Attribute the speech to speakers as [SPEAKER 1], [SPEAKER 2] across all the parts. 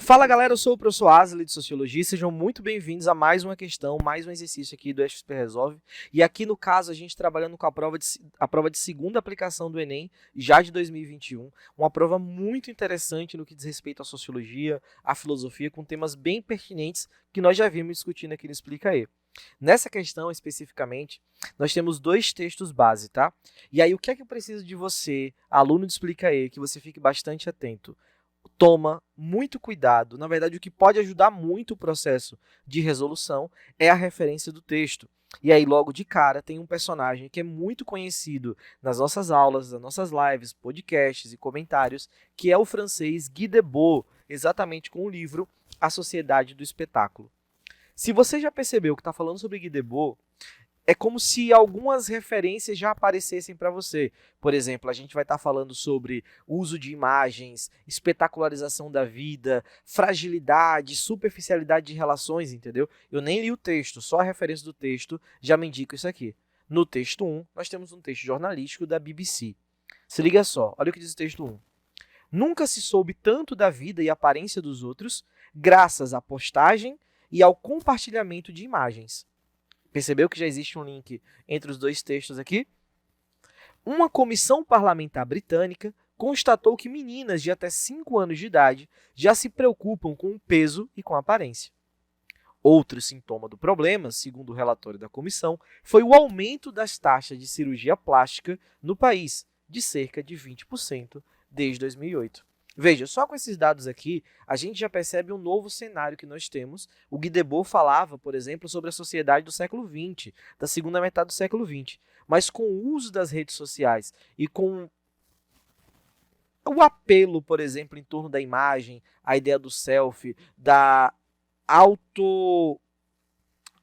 [SPEAKER 1] Fala galera, eu sou o professor Asli de Sociologia e sejam muito bem-vindos a mais uma questão, mais um exercício aqui do FSP Resolve. E aqui no caso a gente trabalhando com a prova de segunda aplicação do Enem, já de 2021. Uma prova muito interessante no que diz respeito à sociologia, à filosofia, com temas bem pertinentes que nós já vimos discutindo aqui no Explica aí. Nessa questão especificamente, nós temos dois textos base, tá? E aí o que é que eu preciso de você, aluno de Explica aí, que você fique bastante atento. Toma muito cuidado. Na verdade, o que pode ajudar muito o processo de resolução é a referência do texto. E aí, logo de cara, tem um personagem que é muito conhecido nas nossas aulas, nas nossas lives, podcasts e comentários, que é o francês Guy Debord, exatamente com o livro A Sociedade do Espetáculo. Se você já percebeu que está falando sobre Guy Debord, é como se algumas referências já aparecessem para você. Por exemplo, a gente vai estar falando sobre uso de imagens, espetacularização da vida, fragilidade, superficialidade de relações, entendeu? Eu nem li o texto, só a referência do texto já me indica isso aqui. No texto 1, nós temos um texto jornalístico da BBC. Se liga só, olha o que diz o texto 1. Nunca se soube tanto da vida e aparência dos outros, graças à postagem e ao compartilhamento de imagens. Percebeu que já existe um link entre os dois textos aqui? Uma comissão parlamentar britânica constatou que meninas de até 5 anos de idade já se preocupam com o peso e com a aparência. Outro sintoma do problema, segundo o relatório da comissão, foi o aumento das taxas de cirurgia plástica no país, de cerca de 20% desde 2008. Veja, só com esses dados aqui, a gente já percebe um novo cenário que nós temos. O Guy Debord falava, por exemplo, sobre a sociedade do século XX, da segunda metade do século XX. Mas com o uso das redes sociais e com o apelo, por exemplo, em torno da imagem, a ideia do selfie, da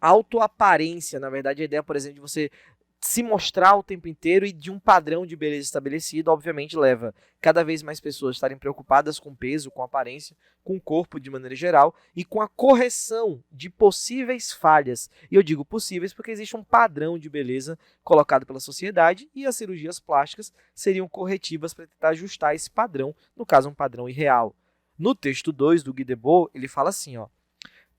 [SPEAKER 1] autoaparência, na verdade, a ideia, por exemplo, de você se mostrar o tempo inteiro e de um padrão de beleza estabelecido, obviamente leva cada vez mais pessoas a estarem preocupadas com peso, com aparência, com o corpo de maneira geral e com a correção de possíveis falhas. E eu digo possíveis porque existe um padrão de beleza colocado pela sociedade e as cirurgias plásticas seriam corretivas para tentar ajustar esse padrão, no caso um padrão irreal. No texto 2 do Guy Debord, ele fala assim, ó: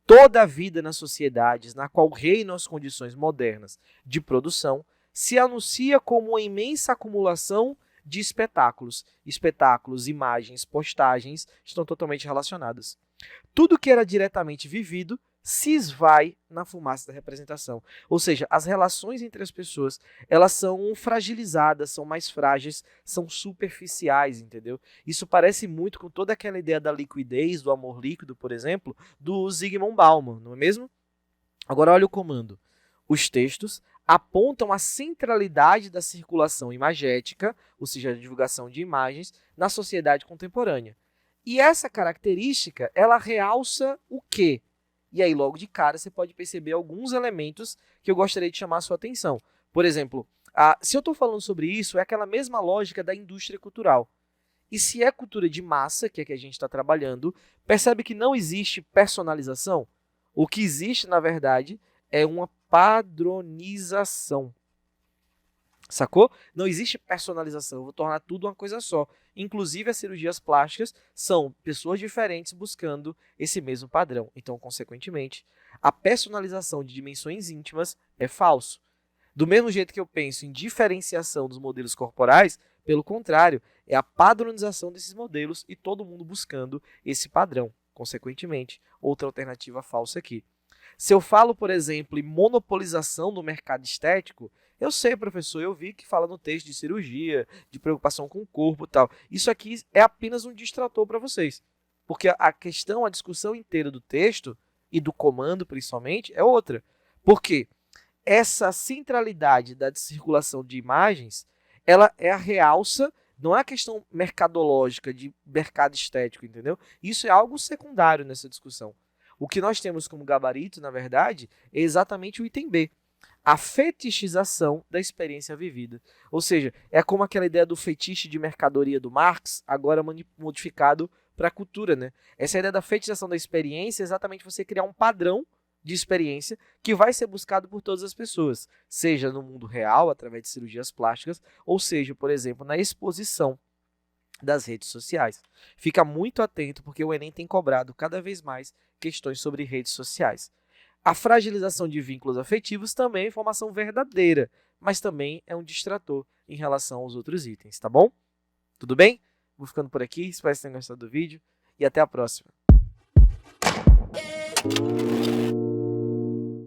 [SPEAKER 1] toda a vida nas sociedades na qual reinam as condições modernas de produção se anuncia como uma imensa acumulação de espetáculos. Espetáculos, imagens, postagens estão totalmente relacionadas. Tudo que era diretamente vivido se esvai na fumaça da representação. Ou seja, as relações entre as pessoas, elas são fragilizadas, são mais frágeis, são superficiais, entendeu? Isso parece muito com toda aquela ideia da liquidez, do amor líquido, por exemplo, do Zygmunt Bauman, não é mesmo? Agora olha o comando. Os textos apontam a centralidade da circulação imagética, ou seja, a divulgação de imagens, na sociedade contemporânea. E essa característica, ela realça o quê? E aí, logo de cara, você pode perceber alguns elementos que eu gostaria de chamar a sua atenção. Por exemplo, se eu estou falando sobre isso, é aquela mesma lógica da indústria cultural. E se é cultura de massa, que é que a gente está trabalhando, percebe que não existe personalização? O que existe, na verdade, é uma padronização. Sacou? Não existe personalização, eu vou tornar tudo uma coisa só. Inclusive, as cirurgias plásticas são pessoas diferentes buscando esse mesmo padrão. Então, consequentemente, a personalização de dimensões íntimas é falso. Do mesmo jeito que eu penso em diferenciação dos modelos corporais, pelo contrário, é a padronização desses modelos e todo mundo buscando esse padrão. Consequentemente, outra alternativa falsa aqui. Se eu falo, por exemplo, em monopolização do mercado estético, eu sei, professor, eu vi que fala no texto de cirurgia, de preocupação com o corpo e tal. Isso aqui é apenas um distrator para vocês. Porque a questão, a discussão inteira do texto e do comando, principalmente, é outra. Por quê? Essa centralidade da circulação de imagens, ela é a realça, não é a questão mercadológica de mercado estético, entendeu? Isso é algo secundário nessa discussão. O que nós temos como gabarito, na verdade, é exatamente o item B. A fetichização da experiência vivida. Ou seja, é como aquela ideia do fetiche de mercadoria do Marx, agora modificado para a cultura, né? Essa ideia da fetichização da experiência é exatamente você criar um padrão de experiência que vai ser buscado por todas as pessoas, seja no mundo real, através de cirurgias plásticas, ou seja, por exemplo, na exposição. das redes sociais. Fica muito atento porque o Enem tem cobrado cada vez mais questões sobre redes sociais. A fragilização de vínculos afetivos também é informação verdadeira, mas também é um distrator em relação aos outros itens, tá bom? Tudo bem? Vou ficando por aqui, espero que vocês tenham gostado do vídeo e até a próxima.